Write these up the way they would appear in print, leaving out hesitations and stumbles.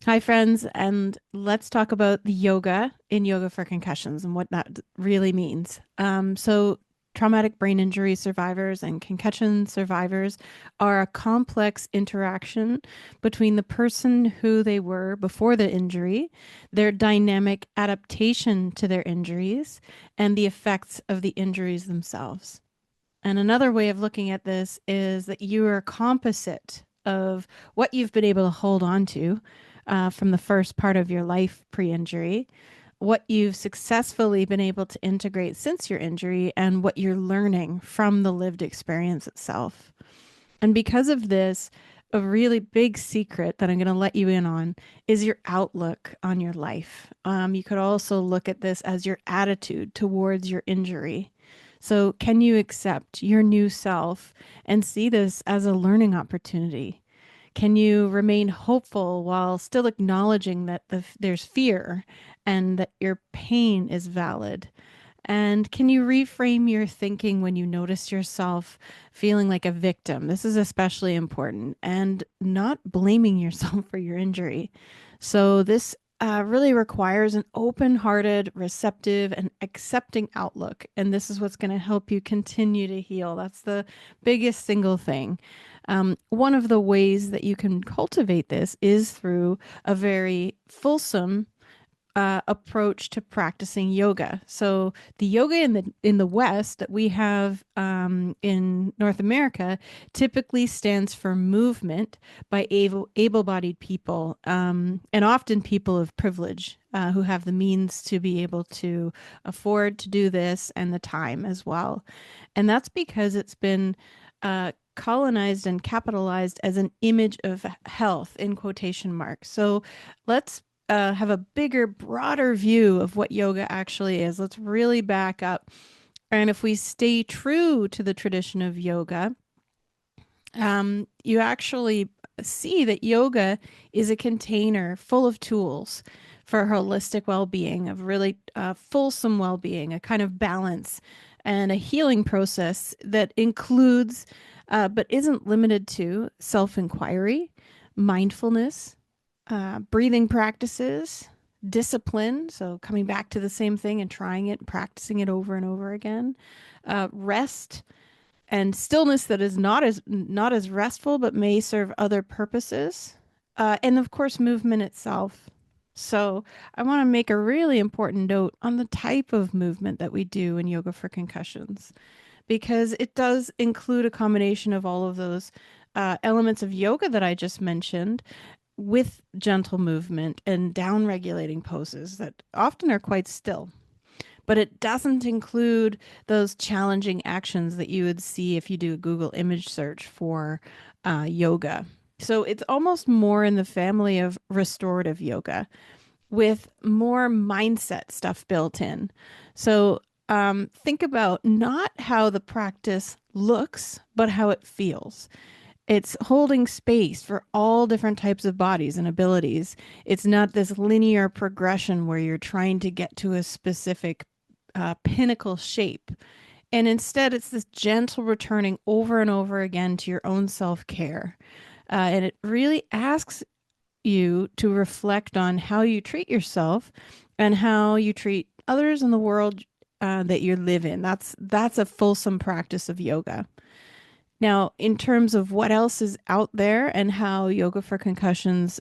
Hi, friends, and let's talk about the yoga in Yoga for Concussions and what that really means. Traumatic brain injury survivors and concussion survivors are a complex interaction between the person who they were before the injury, their dynamic adaptation to their injuries, and the effects of the injuries themselves. And another way of looking at this is that you are a composite of what you've been able to hold on to from the first part of your life pre injury, what you've successfully been able to integrate since your injury, and what you're learning from the lived experience itself. And because of this, a really big secret that I'm going to let you in on is your outlook on your life. You could also look at this as your attitude towards your injury. So, can you accept your new self and see this as a learning opportunity? Can you remain hopeful while still acknowledging that there's fear and that your pain is valid? And can you reframe your thinking when you notice yourself feeling like a victim? This is especially important, and not blaming yourself for your injury. So, this really requires an open hearted, receptive, and accepting outlook. And this is what's going to help you continue to heal. That's the biggest single thing. One of the ways that you can cultivate this is through a very fulsome approach to practicing yoga. So the yoga in the West that we have in North America typically stands for movement by able-bodied people, and often people of privilege who have the means to be able to afford to do this and the time as well. And that's because it's been colonized and capitalized as an image of health in quotation marks. So let's have a bigger, broader view of what yoga actually is. Let's really back up. And if we stay true to the tradition of yoga, you actually see that yoga is a container full of tools for holistic well being, of really fulsome well being, a kind of balance and a healing process that includes, but isn't limited to, self inquiry, mindfulness, breathing practices, discipline. So coming back to the same thing and trying it, and practicing it over and over again. Rest and stillness that is not as restful, but may serve other purposes. And of course, movement itself. So I want to make a really important note on the type of movement that we do in yoga for concussions, because it does include a combination of all of those elements of yoga that I just mentioned, with gentle movement and down regulating poses that often are quite still. But it doesn't include those challenging actions that you would see if you do a Google image search for yoga. So it's almost more in the family of restorative yoga with more mindset stuff built in. So think about not how the practice looks, but how it feels. It's holding space for all different types of bodies and abilities. It's not this linear progression where you're trying to get to a specific pinnacle shape. And instead, it's this gentle returning over and over again to your own self care. And it really asks you to reflect on how you treat yourself and how you treat others in the world that you live in. That's a fulsome practice of yoga. Now, in terms of what else is out there and how yoga for concussions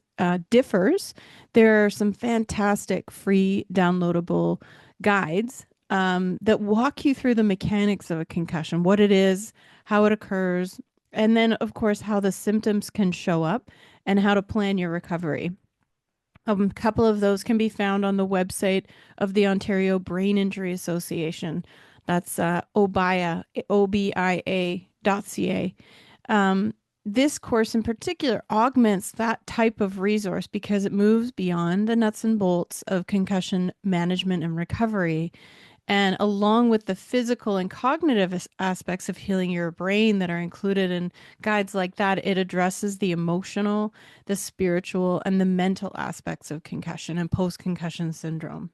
differs, there are some fantastic free downloadable guides that walk you through the mechanics of a concussion, what it is, how it occurs, and then, of course, how the symptoms can show up and how to plan your recovery. A couple of those can be found on the website of the Ontario Brain Injury Association. That's obia, obia.ca. This course in particular augments that type of resource because it moves beyond the nuts and bolts of concussion management and recovery. And along with the physical and cognitive aspects of healing your brain that are included in guides like that, it addresses the emotional, the spiritual, and the mental aspects of concussion and post concussion syndrome.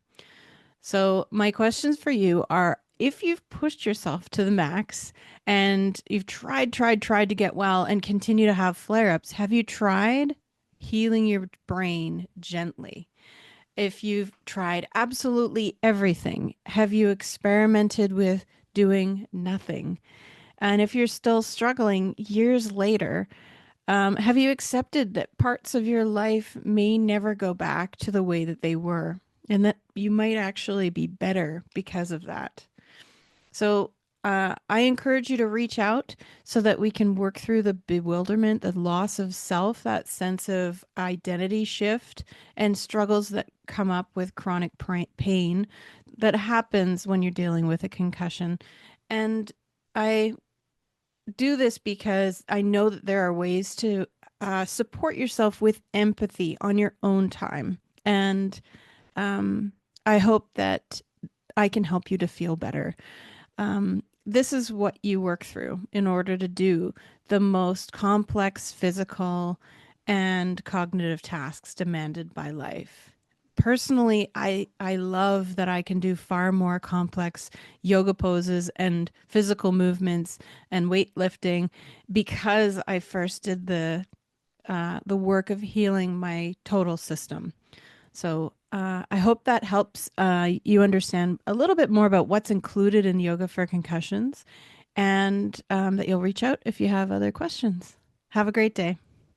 So, my questions for you are, if you've pushed yourself to the max and you've tried to get well and continue to have flare ups, have you tried healing your brain gently. If you've tried absolutely everything, have you experimented with doing nothing? And if you're still struggling years later, have you accepted that parts of your life may never go back to the way that they were, and that you might actually be better because of that? So I encourage you to reach out so that we can work through the bewilderment, the loss of self, that sense of identity shift, and struggles that come up with chronic pain that happens when you're dealing with a concussion. And I do this because I know that there are ways to support yourself with empathy on your own time. And um, I hope that I can help you to feel better. This is what you work through in order to do the most complex physical and cognitive tasks demanded by life. Personally, I love that I can do far more complex yoga poses and physical movements and weightlifting because I first did the work of healing my total system. So I hope that helps you understand a little bit more about what's included in yoga for concussions, and that you'll reach out if you have other questions. Have a great day.